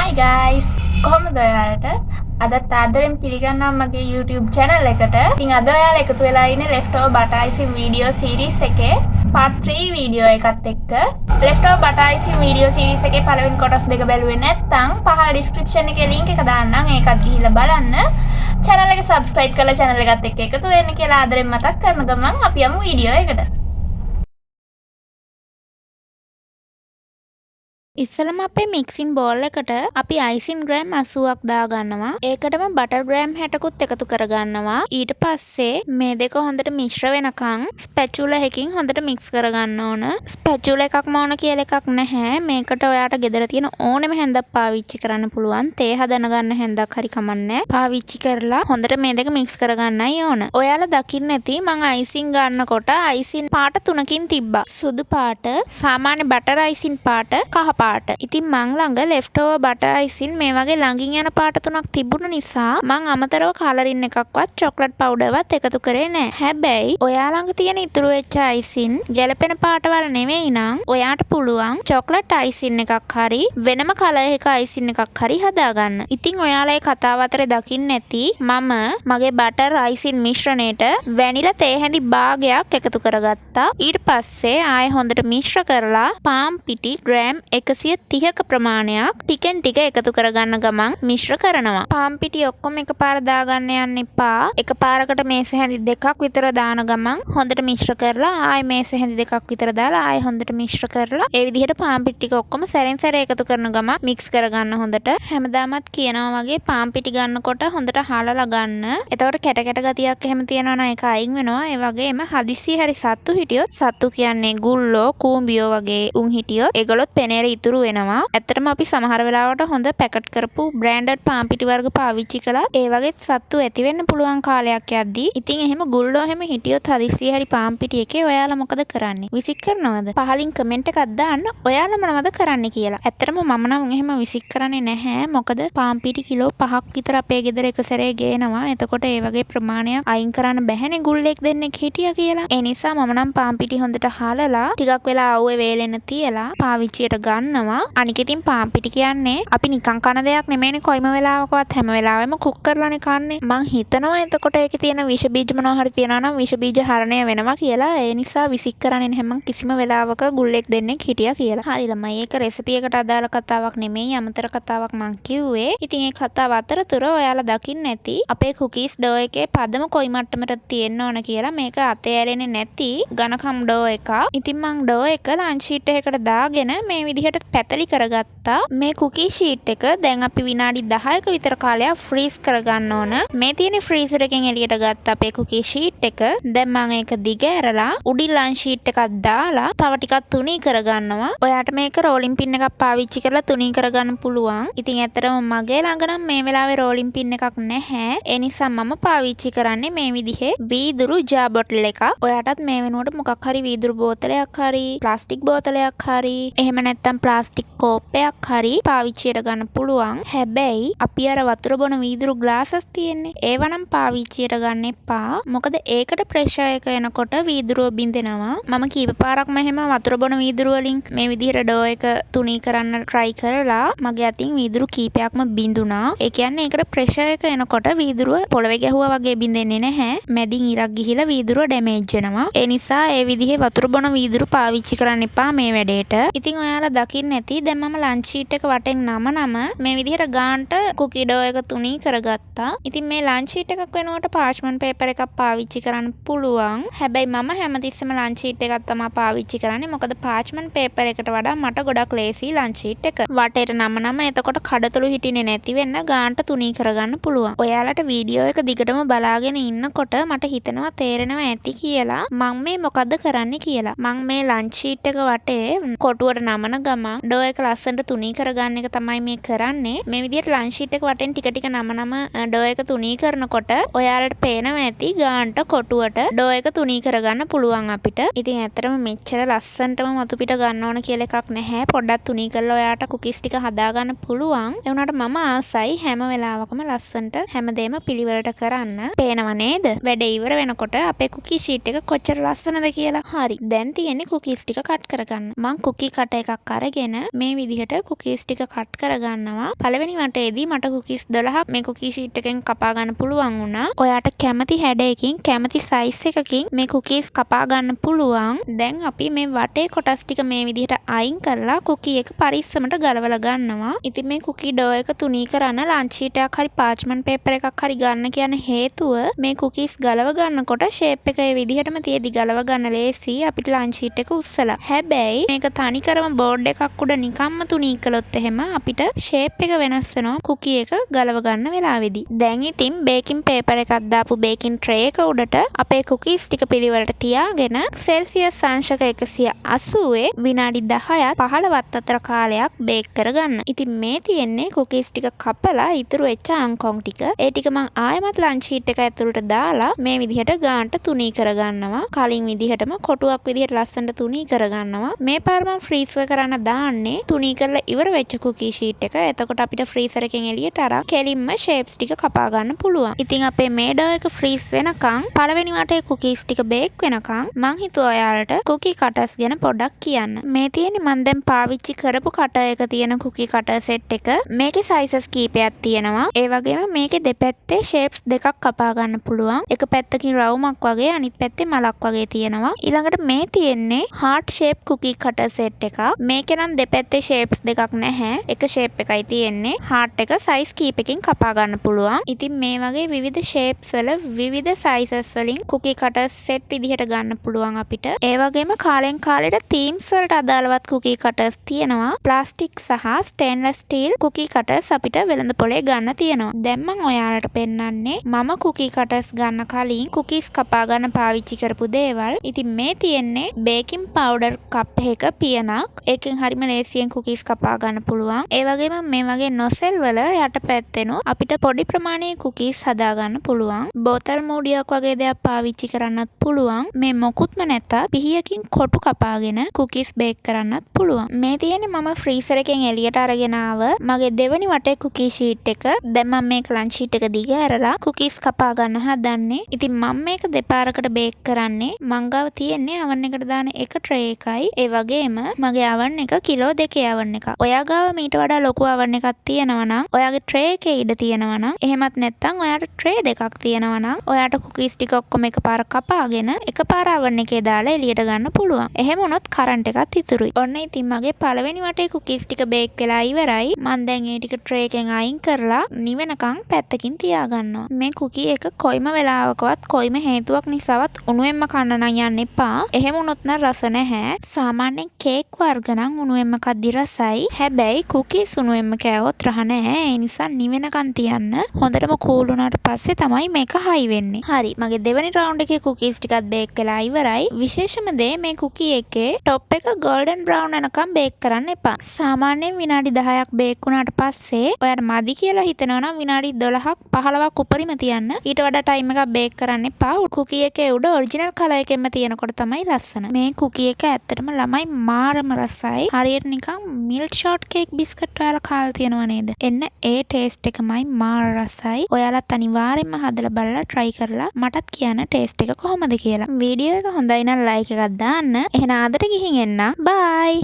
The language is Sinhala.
Hi guys! කොහොමද ඔයාලට? අදත් ආදරෙන් පිළිගන්නවා මගේ YouTube channel එකට. ඉතින් අද ඔයාලා එකතු වෙලා ඉන්නේ leftover butter icing video series එකේ part 3 video එකත් එක්ක. leftover butter icing video series එකේ පළවෙනි කොටස් දෙක බැලුවේ නැත්නම් පහළ description එකේ link එක දාන්නම්. ඒකත් ගිහිල්ලා බලන්න. channel එක subscribe කරලා channel එකත් එක්ක එකතු වෙන්න කියලා ආදරෙන් මතක් කරන ගමන් අපි යමු video එකට. ඉස්සලම අපේ මික්සින් බෝල් එකට අපි අයිසින් ග්‍රෑම් 80ක් දාගන්නවා. ඒකටම බටර් ග්‍රෑම් 60කුත් එකතු කරගන්නවා. ඊට පස්සේ මේ දෙක හොඳට මිශ්‍ර වෙනකන් ස්පැචුලා එකකින් හොඳට මික්ස් කරගන්න ඕන. ස්පැචුලා එකක්ම ඕන කියලා එකක් නැහැ. මේකට ඔයාට ගෙදර තියෙන ඕනෙම හැන්දක් පාවිච්චි කරන්න පුළුවන්. තේ හදන ගන්න හැන්දක් හරි කමන්නේ. පාවිච්චි කරලා හොඳට මේ දෙක මික්ස් කරගන්නයි ඕන. ඔයාලා දකින්න ඇති මම අයිසින් ගන්නකොට අයිසින් පාට තුනකින් තිබ්බා. සුදු පාට, සාමාන්‍ය බටර් අයිසින් පාට, කහ පාට. ඉතින් මං ළඟ leftover butter icing මේ වගේ ළඟින් යන පාට තුනක් තිබුණ නිසා මං අමතරව කලරින් එකක්වත් chocolate powder වත් එකතු කරේ නැහැ. හැබැයි ඔයා ළඟ තියෙන ඉතුරු වෙච්ච icing ගැලපෙන පාටවල නෙවෙයි නම් ඔයාට පුළුවන් chocolate icing එකක් හරි වෙනම color එක icing එකක් හරි හදාගන්න. ඉතින් ඔයාලා ඒ කතාව අතරේ දකින්න ඇති මම මගේ butter icing මිශ්‍රණයට vanilla තේ හැඳි භාගයක් එකතු කරගත්තා. ඊට පස්සේ ආයෙ හොඳට මිශ්‍ර කරලා පාන් පිටි ග්‍රෑම් 130ක ප්‍රමාණයක් ටිකෙන් ටික එකතු කරගන්න ගමන් මිශ්‍ර කරනවා. පාන් පිටි ඔක්කොම එකපාර දාගන්න යන්න එපා. එකපාරකට මේසෙ හැඳි දෙකක් විතර දාන ගමන් හොඳට මිශ්‍ර කරලා ආයෙ මේසෙ හැඳි දෙකක් විතර දාලා ආයෙ හොඳට මිශ්‍ර කරලා ඒ විදිහට පාන් පිටි ටික ඔක්කොම සැරෙන් සැර එකතු කරන ගමන් මික්ස් කරගන්න හොඳට. හැමදාමත් කියනවා වගේ පාන් පිටි ගන්නකොට හොඳට හාලලා ගන්න. එතකොට කැට කැට ගතියක් එහෙම තියෙනවා නම් ඒක අයින් වෙනවා. ඒ වගේම හදිස්සිය හරි සත්තු හිටියොත් සත්තු කියන්නේ ගුල්ලෝ කූඹියෝ වගේ උන් හිටියොත් ඒගොල්ලොත් පෙනේර ඉතුරු වෙනවා. ඇත්තටම අපි සමහර වෙලාවට හොඳ පැකට් කරපු බ්‍රෑන්ඩඩ් පාන් පිටි වර්ග පාවිච්චි කළා ඒ වගේ සත්තු ඇති වෙන්න පුළුවන් කාලයක් යද්දී. ඉතින් එහෙම ගුල්ලෝ එහෙම හිටියොත් හදිස්සිය හරි පාන් පිටි එකේ ඔයාලා මොකද කරන්නේ? විසික් කරනවද? පහලින් කමෙන්ට් එකක් දාන්න ඔයාලා මොනවද කරන්නේ කියලා. ඇත්තටම මම නම් එහෙම විසික් කරන්නේ නැහැ. මොකද පාන් පිටි කිලෝ 5ක් විතර අපේ ගෙදර එක සැරේ ගේනවා. එතකොට ඒ වගේ ප්‍රමාණයක් අයින් කරන්න බැහැනේ ගුල්ලෙක් දෙන්නෙක් හිටියා කියලා. ඒ නිසා මම නම් පාන් පිටි හොඳට හාලලා ටිකක් වෙලා ආවේ වේලෙන්න තියලා පාවිච්චියට ගන්නවා. අනික ඉතින් පාන් පිටි කියන්නේ අපි නිකන් කන දෙයක් නෙමෙයිනේ කොයිම වෙලාවකවත් හැම වෙලාවෙම කුක් කරලානේ කන්නේ. මං හිතනවා එතකොට ඒකේ තියෙන විෂ බීජ මොනවා හරි තියනවා නම් විෂ බීජ හරණය වෙනවා කියලා. ඒ නිසා විසික් කරන්නේ නැහැ මං කිසිම වෙලාවක ගුල්ලෙක් දෙන්නෙක් හිටියා කියලා. හරි ළමයි ඒක රෙසිපි එකට අදාළ කතාවක් නෙමෙයි අමතර කතාවක් මං කිව්වේ. ඉතින් ඒ කතාව අතරතුර ඔයාලා දකින්න ඇති අපේ කුකීස් ඩෝ එකේ පදම කොයි මට්ටමට තියෙන්න ඕන කියලා. මේක අතේ ඇරෙන්නේ නැති ඝනකම් ඩෝ එකක්. ඉතින් මං ඩෝ එක ලන්ච් ෂීට් එකකට දාගෙන මේ විදිහට පැතලි කරගත්තා. මේ කුකී ෂීට් එක දැන් අපි විනාඩි 10ක විතර කාලයක් ෆ්‍රීස් කරගන්න ඕන. මේ තියෙන ෆ්‍රීසර් එකෙන් එළියට ගත්ත අපේ කුකී ෂීට් එක දැන් මම ඒක දිග ඇරලා උඩින් ලන්ච් ෂීට් එකක් දාලා තව ටිකක් තුනී කරගන්නවා. ඔයාට මේක රෝලින් පින් එකක් පාවිච්චි කරලා තුනී කරගන්න පුළුවන්. ඉතින් ඇත්තටම මගේ ළඟ නම් මේ වෙලාවේ රෝලින් පින් එකක් නැහැ. ඒ නිසා මම පාවිච්චි කරන්නේ මේ විදිහේ වීදුරු ජා බොටල් එකක්. ඔයාටත් මේ වෙනුවට මොකක් හරි වීදුරු බෝතලයක් හරි ප්ලාස්ටික් බෝතලයක් හරි එහෙම නැත්නම් ප්ලාස්ටික් කෝප්පයක් හරි පාවිච්චියට ගන්න පුළුවන්. හැබැයි අපි අර වතුර බොන වීදුරු ග්ලාසස් තියෙන්නේ. ඒව නම් පාවිච්චියට ගන්න එපා. මොකද ඒකට ප්‍රෙෂර් එක එනකොට වීදුරුව බින්දෙනවා. මම කීප පාරක්ම එහෙම වතුර බොන වීදුරු වලින් මේ විදිහට ඩෝ එක තුනී කරන්න try කරලා මගේ අතින් වීදුරු කීපයක්ම බින්දුනා. ඒ කියන්නේ ඒකට ප්‍රෙෂර් එක එනකොට වීදුරුව පොළවේ ගැහුවා වගේ බින්දෙන්නේ නැහැ. මැදින් ඉරක් ගිහිලා වීදුරුව ඩැමේජ් වෙනවා. ඒ නිසා ඒ විදිහේ වතුර බොන වීදුරු පාවිච්චි කරන්න එපා මේ වැඩේට. ඉතින් ඔයාලා දකින්න ඇති දැන් මම ලන්ච් ෂීට් එක වටෙන් නම මේ විදිහට ගාන්ට කුකී ඩෝ එක තුනී කරගත්තා. ඉතින් මේ ලන්ච් ෂීට් එකක් වෙනුවට පාර්ච්මන්ට් පේපර් එකක් පාවිච්චි කරන්න පුළුවන්. හැබැයි මම හැමතිස්සෙම ලන්ච් ෂීට් එකක් තමයි පාවිච්චි කරන්නේ. මොකද පාර්ච්මන්ට් පේපර් එකට වඩා මට ගොඩක් ලේසි ලන්ච් ෂීට් එක. වටේට නම එතකොට කඩතුළු හිටින්නේ නැති වෙන්න ගාන්ට තුනී කරගන්න පුළුවන්. ඔයාලට වීඩියෝ එක දිගටම බලාගෙන ඉන්නකොට මට හිතෙනවා තේරෙනවා ඇති කියලා මම මේ මොකද්ද කරන්නේ කියලා. මම මේ ලන්ච් ෂීට් එක වටේ කොටුවට නමන ගමන් ඩෝ එක ලස්සනට තුනී කරගන්න එක තමයි මේ කරන්නේ. මේ විදිහට ලන්ච් ෂීට් එක වටෙන් ටික ටික නම ඩෝ එක තුනී කරනකොට ඔයාලට පේනවා ඇති ගාන්ට කොටුවට ඩෝ එක තුනී කරගන්න පුළුවන් අපිට. ඉතින් ඇත්තටම මෙච්චර ලස්සනටම මතු පිට ගන්න ඕන කියලා එකක් නැහැ. පොඩ්ඩක් තුනී කරලා ඔයාට කුකීස් ටික හදාගන්න පුළුවන්. ඒ වුණාට මම ආසයි හැම වෙලාවකම ලස්සනට හැමදේම පිළිවෙලට කරන්න. පේනව නේද? වැඩ ඉවර වෙනකොට අපේ කුකී ෂීට් එක කොච්චර ලස්සනද කියලා. හරි. දැන් තියෙන්නේ කුකීස් ටික කට් කරගන්න. මම කුකී කට එකක් අරගෙන අරගෙන මේ විදිහට කුකීස් ටික කට් කරගන්නවා. පළවෙනි වටේදී මට කුකීස් 12ක් මේ කුකී ෂීට් එකෙන් කපා ගන්න පුළුවන් වුණා. ඔයාට කැමති හැඩයකින් කැමති සයිස් එකකින් මේ කුකීස් කපා ගන්න පුළුවන්. දැන් අපි මේ වටේ කොටස් ටික මේ විදිහට අයින් කරලා කුකී එක පරිස්සමට ගලවලා ගන්නවා. ඉතින් මේ කුකී ඩෝ එක තුනී කරන්න ලන්ච් ෂීට් එකක් හරි පාච්මන්ට් පේපර් එකක් හරි ගන්න කියන හේතුව මේ කුකීස් ගලව ගන්නකොට ෂේප් එක ඒ විදිහටම තියේදී ගලව ගන්න ලේසි අපිට ලන්ච් ෂීට් එක උස්සලා. හැබැයි මේක තනිකරම බෝඩ් එකක් උඩ නිකම්ම තුනී කළොත් එහෙම අපිට ෂේප් එක වෙනස් වෙනවා කුකී එක ගලව ගන්න වෙලාවේදී. දැන් ඉතින් බේකින් පේපර් එකක් දාපු බේකින් ට්‍රේ එක උඩට අපේ කුකීස් ටික පිළිවෙලට තියාගෙන සෙල්සියස් අංශක 180 විනාඩි 10ත් 15ත් අතර කාලයක් බේක් කරගන්න. ඉතින් මේ තියෙන්නේ කුකීස් ටික කපලා ඉතුරු වෙච්ච අංකොන් ටික. ඒ ටික මම ආයෙමත් ලන්ච් ෂීට් එක ඇතුළට දාලා මේ විදිහට ගානට තුනී කරගන්නවා. කලින් විදිහටම කොටුවක් විදිහට ලස්සනට තුනී කරගන්නවා. මේ පාර මම ෆ්‍රීසර් කරන්න දාන්නේ තුනී කරලා ඉවර වෙච්ච කුකී ෂීට් එක. එතකොට අපිට ෆ්‍රීසර් එකෙන් එළියට අරන් කෙලින්ම ෂේප්ස් ටික කපා ගන්න පුළුවන්. ඉතින් අපේ මේ ඩෝ එක ෆ්‍රීස් වෙනකන් පළවෙනි වටේ කුකීස් ටික බේක් වෙනකන් මං හිතුවා ඔයාලට කුකී කටර්ස් ගැන පොඩ්ඩක් කියන්න. මේ තියෙන්නේ මම දැන් පාවිච්චි කරපු කටර් එක තියෙන කුකී කටර් සෙට් එක. මේකේ සයිසස් කීපයක් තියෙනවා. ඒ වගේම මේකේ දෙපැත්තේ ෂේප්ස් දෙකක් කපා ගන්න පුළුවන්. එක පැත්තකින් රවුමක් වගේ අනිත් පැත්තේ මලක් වගේ තියෙනවා. ඊළඟට මේ තියෙන්නේ heart shape cookie cutter set එක. මේකේ නම් දෙපැත්තේ ෂේප්ස් දෙකක් නැහැ. එක ෂේප් එකයි තියෙන්නේ. හાર્ට් එක සයිස් කීපකින් කපා ගන්න පුළුවන්. ඉතින් මේ වගේ විවිධ ෂේප්ස් වල විවිධ සයිසස් වලින් කුකී කටර් සෙට් විදිහට ගන්න පුළුවන් අපිට. ඒ වගේම කාලෙන් කාලෙට තීම්ස් වලට අදාළවත් කුකී කටර්ස් තියෙනවා. ප්ලාස්ටික් සහ ස්ටේන්ලස් ස්ටීල් කුකී කටර්ස් අපිට වෙළඳ පොලේ ගන්න තියෙනවා. දැන් මම ඔයාලට පෙන්නන්නේ මම කුකී කටර්ස් ගන්න කලින් කුකීස් කපා ගන්න පාවිච්චි කරපු දේවල්. ඉතින් මේ තියෙන්නේ බේකින් පවුඩර් කප් එකක පියනක්. ඒකෙන් හරිම ලේසියෙන් කුකීස් කපා ගන්න පුළුවන්. ඒ වගේම මේ වගේ නොසෙල් වල යටපැත්තෙනු අපිට පොඩි ප්‍රමාණයේ කුකීස් හදා ගන්න පුළුවන්. බෝතල් මූඩියක් වගේ දෙයක් පාවිච්චි කරන්නත් පුළුවන්. මේ මොකුත්ම නැතත් පිහියකින් කොටු කපාගෙන කුකීස් බේක් කරන්නත් පුළුවන්. මේ තියෙන්නේ මම ෆ්‍රීසර් එකෙන් එළියට අරගෙන ආව මගේ දෙවනි වටේ කුකී ෂීට් එක. දැන් මම මේක ලන්ච් ෂීට් එක දිග ඇරලා කුකීස් කපා ගන්න හදන්නේ. ඉතින් මම මේක දෙපාරකට බේක් කරන්නේ. මං ගාව තියෙන්නේ oven එකට දාන එක ට්‍රේ එකයි. ඒ වගේම මගේ oven එක කිලෝ 2 oven එකක්. ඔයා ගාව මීට වඩා ලොකු oven එකක් තියෙනවා නම් ඔයාගේ ට්‍රේ එකේ ඉඩ තියෙනවා නම් එහෙමත් නැත්නම් ඔයාට ට්‍රේ දෙකක් තියෙනවා නම් ඔයාට කුකීස් ටික ඔක්කොම එකපාර කපාගෙන එකපාර oven එකේ දාලා එළියට ගන්න පුළුවන්. එහෙම වුණොත් කරන්ට් එකත් ඉතුරුයි. ඔන්න ඉතින් මගේ පළවෙනි වටේ කුකීස් ටික බේක් වෙලා ඉවරයි. මම දැන් ඒ ටික ට්‍රේ එකෙන් අයින් කරලා නිවෙනකන් පැත්තකින් තියාගන්නවා. මේ කුකී එක කොයිම වෙලාවකවත් කොයිම හේතුවක් නිසාවත් උණුවෙන්ම කන්න නම් යන්න එපා. එහෙම වුණොත් නම් රස නැහැ. සාමාන්‍යයෙන් කේක් වර්ග නම් උණුවෙන්ම කද්දි රසයි. හැබැයි කුකීස් උණුවෙන්ම කෑවොත් රහ නැහැ. ඒ නිසා නිවෙනකන් තියන්න. හොඳටම කූල් වුණාට පස්සේ තමයි මේක හයි වෙන්නේ. හරි. මගේ දෙවෙනි රවුන්ඩ් එකේ කුකීස් ටිකත් බේක් වෙලා ඉවරයි. විශේෂම දේ මේ කුකී එකේ টොප් එක ගෝල්ඩන් බ්‍රවුන් වෙනකම් බේක් කරන්න එපා. සාමාන්‍යයෙන් විනාඩි 10ක් බේක් වුණාට පස්සේ ඔයාට මදි කියලා හිතනවා නම් විනාඩි 12ක් 15ක් උඩරිම තියන්න. ඊට වඩා ටයිම් එකක් බේක් කරන්න එපා. කුකී එකේ උඩ ඔරිජිනල් කලර් එකෙන්ම තියෙනකොට තමයි ලස්සන. මේ කුකී එක ඇත්තටම ළමයි මාරම රසයි. හරියට නිකන් මිල්ක් ෂෝට් කේක් බිස්කට් වල කාලා තියෙනව නේද? එන්න ඒ ටේස්ට් එකමයි මාර රසයි. ඔයාලත් අනිවාර්යෙන්ම හදලා බලලා try කරලා මටත් කියන්න ටේස්ට් එක කොහොමද කියලා. වීඩියෝ එක හොඳයි නම් ලයික් එකක් දාන්න. එහෙනම් ආදරේ ගිහින් එන්න. බයි.